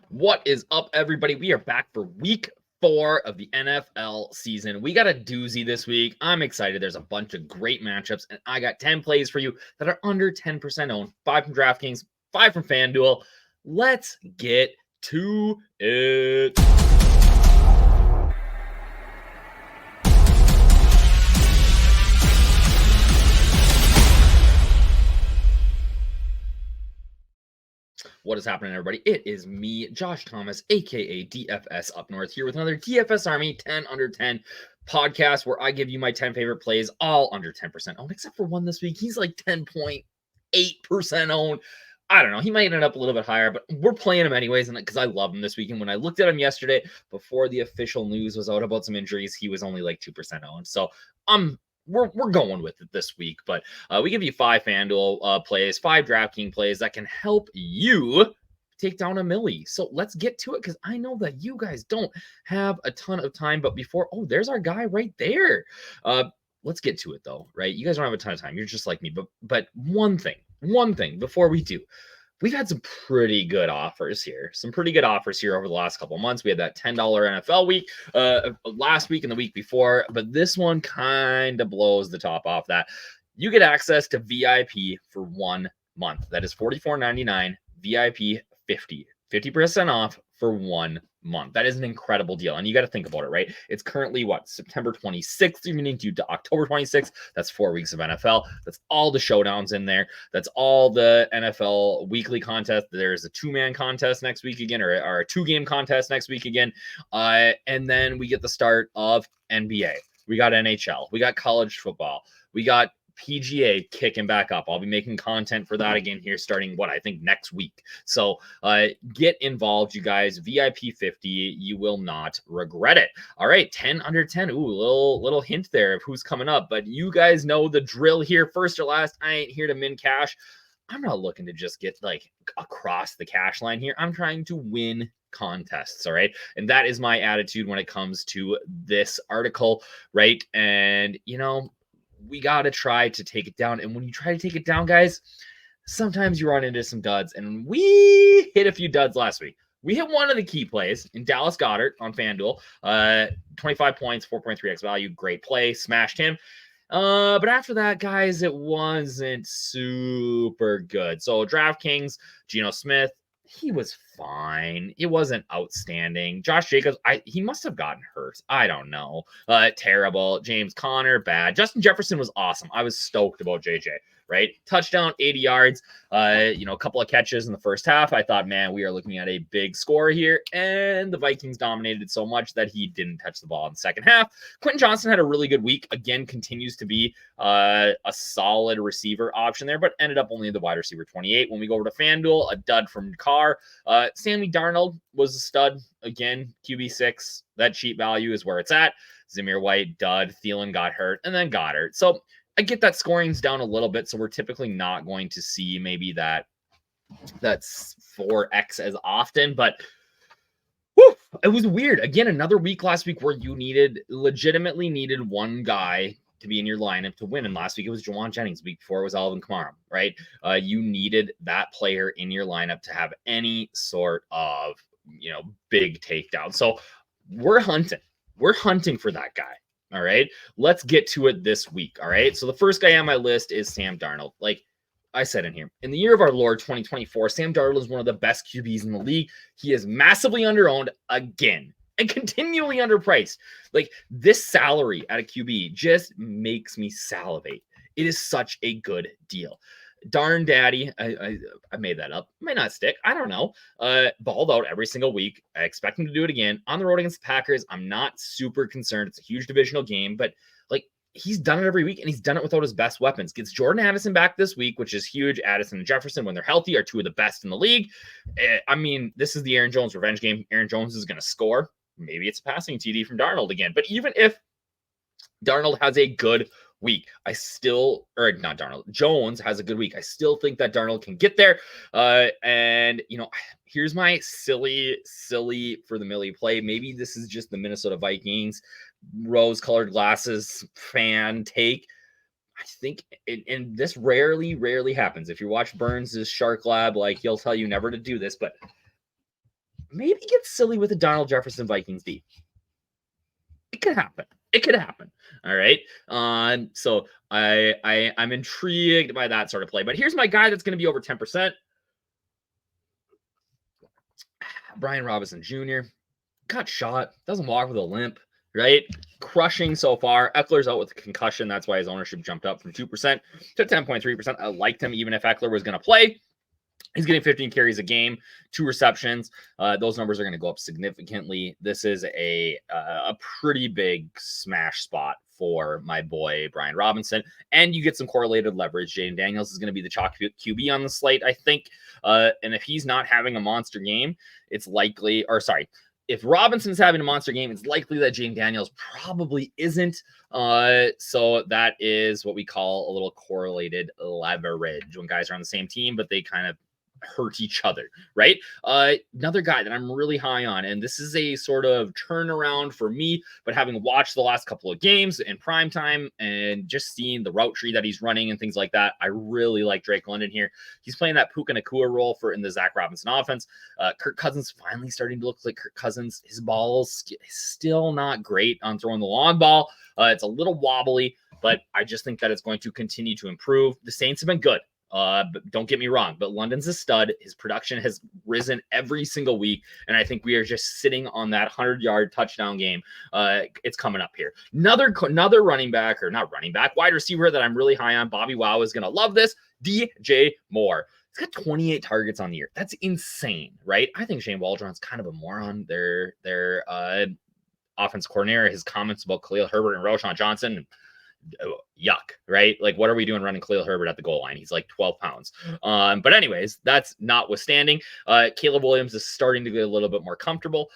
What is up, everybody? We are back for week 4 of the NFL season. We got a doozy this week. I'm excited. There's a bunch of great matchups, and I got 10 plays for you that are under 10% owned. 5 from DraftKings, 5 from Fanduel. Let's get to it. What is happening, everybody? It is me, Josh Thomas, aka DFSUpNorth, here with another DFS Army 10 under 10 podcast where I give you my 10 favorite plays, all under 10% owned, except for one this week. He's like 10.8% owned. I don't know. He might end up a little bit higher, but we're playing him anyways, and because I love him this week. And when I looked at him yesterday, before the official news was out about some injuries, he was only like 2% owned. So we're going with it this week, but we give you 5 FanDuel plays, 5 DraftKings plays that can help you take down a millie. So let's get to it, because I know that you guys don't have a ton of time. But before, there's our guy right there. Let's get to it though, right? You guys don't have a ton of time. You're just like me. But one thing before we do. We've had some pretty good offers here. Some pretty good offers here over the last couple of months. We had that $10 NFL week last week and the week before, but this one kind of blows the top off that. You get access to VIP for 1 month. That is $44.99, VIP 50% off for 1 month. That is an incredible deal. And you got to think about it, right? It's currently September 26th. You're going to October 26th. That's 4 weeks of NFL. That's all the showdowns in there. That's all the NFL weekly contest. There's a 2-man contest next week again, or a 2-game contest next week again. And then we get the start of NBA. We got NHL. We got college football. We got PGA kicking back up. I'll be making content for that again here starting I think next week. So get involved, you guys. VIP 50. You will not regret it. All right, 10 under 10. Ooh, little hint there of who's coming up, but you guys know the drill here. First or last, I ain't here to min cash. I'm not looking to just get like across the cash line here. I'm trying to win contests. All right. And that is my attitude when it comes to this article. Right. And we got to try to take it down. And when you try to take it down, guys, sometimes you run into some duds. And we hit a few duds last week. We hit one of the key plays in Dallas Goedert on FanDuel. 25 points, 4.3x value. Great play. Smashed him. But after that, guys, it wasn't super good. So DraftKings, Geno Smith, he was fine. It wasn't outstanding. Josh Jacobs, he must have gotten hurt. I don't know. Terrible. James Conner, bad. Justin Jefferson was awesome. I was stoked about JJ, right? Touchdown, 80 yards, a couple of catches in the first half. I thought, man, we are looking at a big score here. And the Vikings dominated so much that he didn't touch the ball in the second half. Quentin Johnson had a really good week. Again, continues to be a solid receiver option there, but ended up only the wide receiver 28. When we go over to FanDuel, a dud from Carr. Sammy Darnold was a stud. Again, QB6. That cheap value is where it's at. Zamir White, dud. Thielen got hurt, and then Goddard. So I get that scoring's down a little bit, so we're typically not going to see maybe that's 4x as often, but it was weird. Again, another week last week where you legitimately needed one guy to be in your lineup to win. And last week it was Juwan Jennings. Week before it was Alvin Kamara, right? You needed that player in your lineup to have any sort of, big takedown. So we're hunting for that guy. All right, let's get to it this week. All right, so the first guy on my list is Sam Darnold. Like I said in here, in the year of our Lord 2024, Sam Darnold is one of the best QBs in the league. He is massively underowned again and continually underpriced. Like, this salary at a QB just makes me salivate. It is such a good deal. Darn daddy, I made that up. Might not stick. I don't know. Balled out every single week. I expect him to do it again on the road against the Packers. I'm not super concerned. It's a huge divisional game, but he's done it every week, and he's done it without his best weapons. Gets Jordan Addison back this week, which is huge. Addison and Jefferson, when they're healthy, are 2 of the best in the league. I mean, this is the Aaron Jones revenge game. Aaron Jones is going to score. Maybe it's a passing TD from Darnold again. But even if Darnold has a good week, Jones has a good week, I still think that Darnold can get there. And here's my silly for the millie play. Maybe this is just the Minnesota Vikings rose-colored glasses fan take. I think, and this rarely happens. If you watch Burns' Shark Lab, he'll tell you never to do this, but maybe get silly with a Donald Jefferson Vikings D. It could happen. It could happen. All right. So I'm intrigued by that sort of play. But here's my guy that's going to be over 10%. Brian Robinson Jr. got shot, doesn't walk with a limp, right? Crushing so far. Eckler's out with a concussion. That's why his ownership jumped up from 2% to 10.3%. I liked him even if Eckler was going to play. He's getting 15 carries a game, 2 receptions. Those numbers are going to go up significantly. This is a pretty big smash spot for my boy Brian Robinson, and you get some correlated leverage. Jaden Daniels is going to be the chalk QB on the slate, I think. And if he's not having a monster game, it's likely, or sorry, if Robinson's having a monster game, it's likely that Jaden Daniels probably isn't. So that is what we call a little correlated leverage when guys are on the same team, but they kind of hurt each other, right? Another guy that I'm really high on, and this is a sort of turnaround for me, but having watched the last couple of games in prime time and just seeing the route tree that he's running and things like that, I really like Drake London here. He's playing that Puka Nacua role in the Zach Robinson offense. Kirk Cousins finally starting to look like Kirk Cousins. His ball's still not great on throwing the long ball. It's a little wobbly, but I just think that it's going to continue to improve. The Saints have been good. But don't get me wrong, but London's a stud. His production has risen every single week, and I think we are just sitting on that 100-yard touchdown game. It's coming up here. Another running back, or not running back, wide receiver that I'm really high on. Bobby Wow is going to love this. DJ Moore. He's got 28 targets on the year. That's insane, right? I think Shane Waldron's kind of a moron. Their offense coordinator, his comments about Khalil Herbert and Roschon Johnson, yuck, right? Like, what are we doing running Khalil Herbert at the goal line? He's like 12 pounds. But anyways, that's notwithstanding. Caleb Williams is starting to get a little bit more comfortable.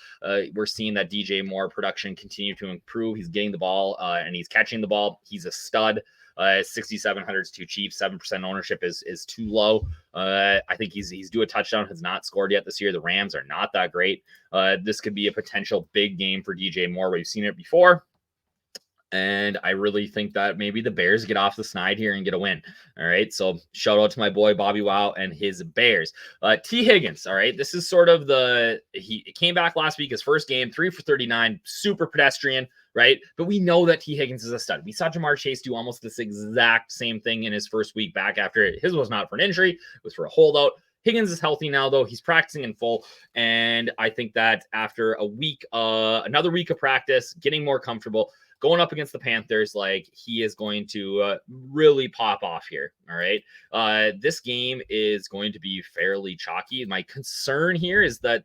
We're seeing that DJ Moore production continue to improve. He's getting the ball and he's catching the ball. He's a stud. 6,700 is too cheap. 7% ownership is too low. I think he's due a touchdown. Has not scored yet this year. The Rams are not that great. This could be a potential big game for DJ Moore. We've seen it before. And I really think that maybe the Bears get off the snide here and get a win. All right. So shout out to my boy Bobby Wow and his Bears. T. Higgins. All right. This is sort of he came back last week, his first game, 3 for 39, super pedestrian, right? But we know that T. Higgins is a stud. We saw Jamar Chase do almost this exact same thing in his first week back after it. His was not for an injury, it was for a holdout. Higgins is healthy now, though. He's practicing in full. And I think that after a week, another week of practice, getting more comfortable, going up against the Panthers, like, he is going to really pop off here. All right. This game is going to be fairly chalky. My concern here is that,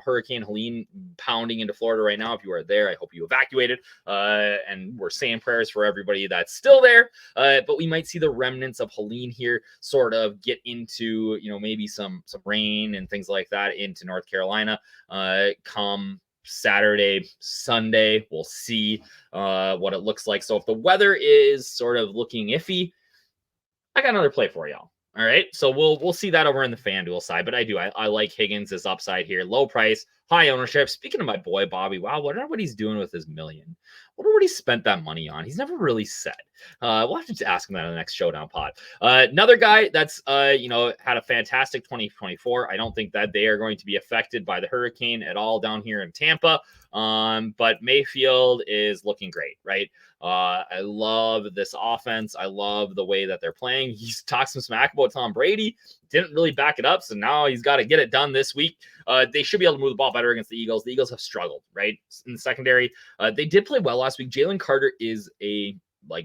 Hurricane Helene pounding into Florida right now. If you are there, I hope you evacuated. And we're saying prayers for everybody that's still there. But we might see the remnants of Helene here sort of get into, maybe some rain and things like that into North Carolina come Saturday, Sunday. We'll see what it looks like. So if the weather is sort of looking iffy, I got another play for y'all. All right. So we'll see that over in the FanDuel side. But I like Higgins' upside here. Low price, high ownership. Speaking of my boy Bobby, wow, wonder what he's doing with his million. Wonder what he spent that money on. He's never really said. We'll have to ask him that on the next Showdown pod. Another guy that's had a fantastic 2024. I don't think that they are going to be affected by the hurricane at all down here in Tampa. But Mayfield is looking great, right? I love this offense. I love the way that they're playing. He's talked some smack about Tom Brady. Didn't really back it up, so now he's got to get it done this week. They should be able to move the ball better against the Eagles. The Eagles have struggled, right? In the secondary, they did play well last week. Jalen Carter is a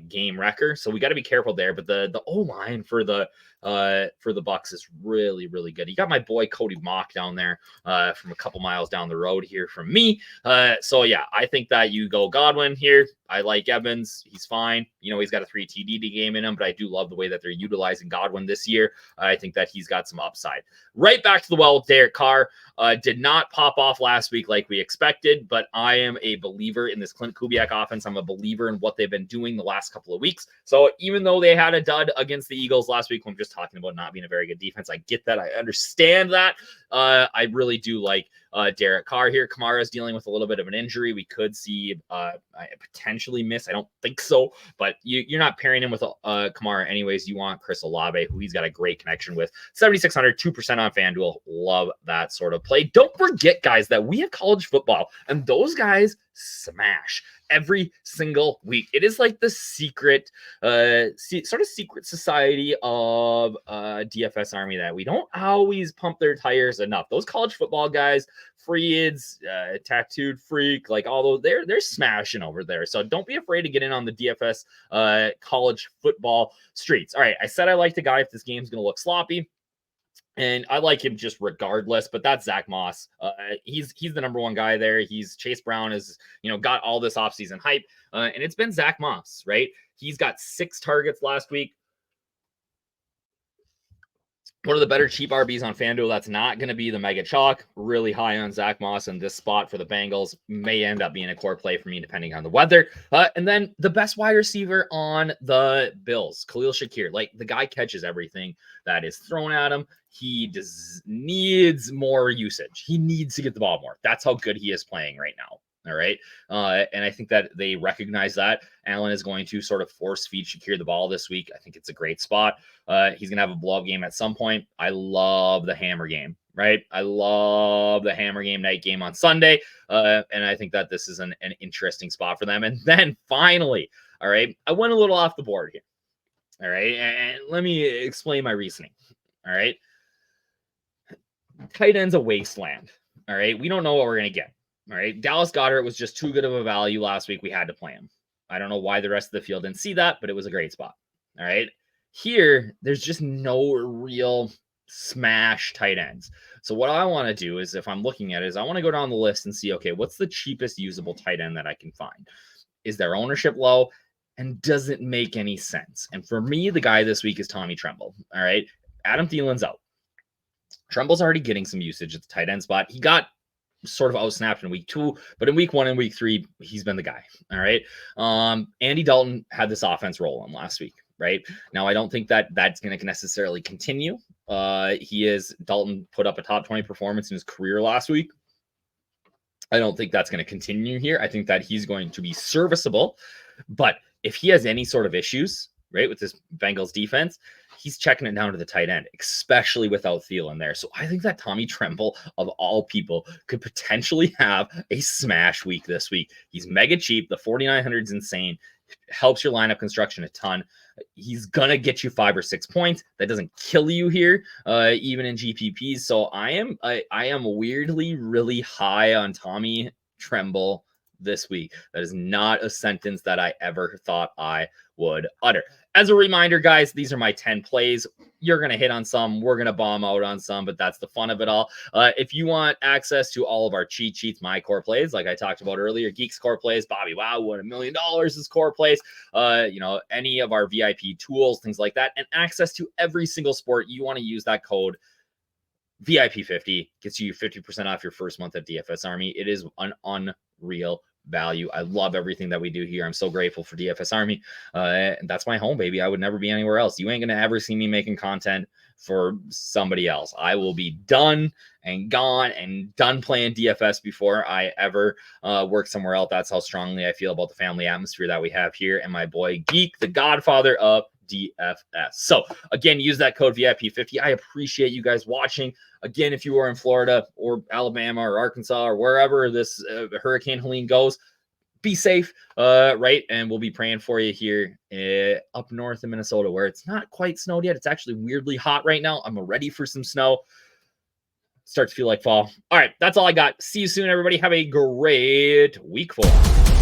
game wrecker, so we got to be careful there. But the O-line for the Bucs is really, really good. You got my boy Cody Mock down there from a couple miles down the road here from me. So yeah, I think that you go Godwin here. I like Evans. He's fine. He's got a 3 TD game in him, but I do love the way that they're utilizing Godwin this year. I think that he's got some upside. Right back to the well with Derek Carr. Did not pop off last week like we expected, but I am a believer in this Clint Kubiak offense. I'm a believer in what they've been doing the last couple of weeks. So even though they had a dud against the Eagles last week, when we just talking about not being a very good defense. I get that. I understand that. I really do like Derek Carr here. Kamara's dealing with a little bit of an injury. We could see potentially miss. I don't think so, but you're not pairing him with Kamara anyways. You want Chris Olave, who he's got a great connection with. 7,600, 2% on FanDuel. Love that sort of play. Don't forget, guys, that we have college football, and those guys smash every single week. It is like the secret, sort of secret society of DFS Army that we don't always pump their tires enough. Those college football guys, Freeds, Tattooed Freak, like all those, they're smashing over there. So don't be afraid to get in on the DFS college football streets. All right, I said I like the guy if this game's going to look sloppy. And I like him just regardless, but that's Zach Moss. He's the number one guy there. Chase Brown has, got all this offseason hype, and it's been Zach Moss, right? He's got 6 targets last week. One of the better cheap RBs on FanDuel. That's not going to be the mega chalk. Really high on Zach Moss, and this spot for the Bengals may end up being a core play for me depending on the weather. And then the best wide receiver on the Bills, Khalil Shakir. Like, the guy catches everything that is thrown at him. He needs more usage. He needs to get the ball more. That's how good he is playing right now. All right. And I think that they recognize that. Allen is going to sort of force feed Shakir the ball this week. I think it's a great spot. He's going to have a blow-up game at some point. I love the hammer game, right? I love the hammer game night game on Sunday. And I think that this is an interesting spot for them. And then finally, all right, I went a little off the board here. All right. And let me explain my reasoning. All right. Tight end's a wasteland. All right. We don't know what we're going to get. All right. Dallas Goedert was just too good of a value last week. We had to play him. I don't know why the rest of the field didn't see that, but it was a great spot. All right. Here, there's just no real smash tight ends. So what I want to do is, if I'm looking at it, is I want to go down the list and see, okay, what's the cheapest usable tight end that I can find? Is their ownership low? And does it make any sense? And for me, the guy this week is Tommy Tremble. All right. Adam Thielen's out. Tremble's already getting some usage at the tight end spot. He got sort of outsnapped in week 2, but in week 1 and week 3, he's been the guy. All right. Andy Dalton had this offense rolling last week, right? Now, I don't think that that's going to necessarily continue. Dalton put up a top 20 performance in his career last week. I don't think that's going to continue here. I think that he's going to be serviceable, but if he has any sort of issues, right, with this Bengals defense, he's checking it down to the tight end, especially without Thielen there. So I think that Tommy Tremble, of all people, could potentially have a smash week this week. He's mega cheap. The 4,900 is insane. Helps your lineup construction a ton. He's going to get you 5 or 6 points. That doesn't kill you here, even in GPPs. So I am weirdly really high on Tommy Tremble this week. That is not a sentence that I ever thought I would utter. As a reminder, guys, these are my 10 plays. You're going to hit on some. We're going to bomb out on some, but that's the fun of it all. If you want access to all of our cheat sheets, my core plays, like I talked about earlier, Geeks core plays, Bobby Wow, won $1 million is core plays, any of our VIP tools, things like that, and access to every single sport, you want to use that code VIP50, gets you 50% off your first month of DFS Army. It is an unreal value. I love everything that we do here. I'm so grateful for DFS Army. And that's my home, baby. I would never be anywhere else. You ain't going to ever see me making content for somebody else. I will be done and gone and done playing DFS before I ever work somewhere else. That's how strongly I feel about the family atmosphere that we have here. And my boy Geek, the godfather of DFS. So again, use that code VIP50. I appreciate you guys watching. Again, if you are in Florida or Alabama or Arkansas or wherever this Hurricane Helene goes, be safe, right? And we'll be praying for you here up north in Minnesota, where it's not quite snowed yet. It's actually weirdly hot right now. I'm ready for some snow. Starts to feel like fall. All right, that's all I got. See you soon, everybody. Have a great week 4.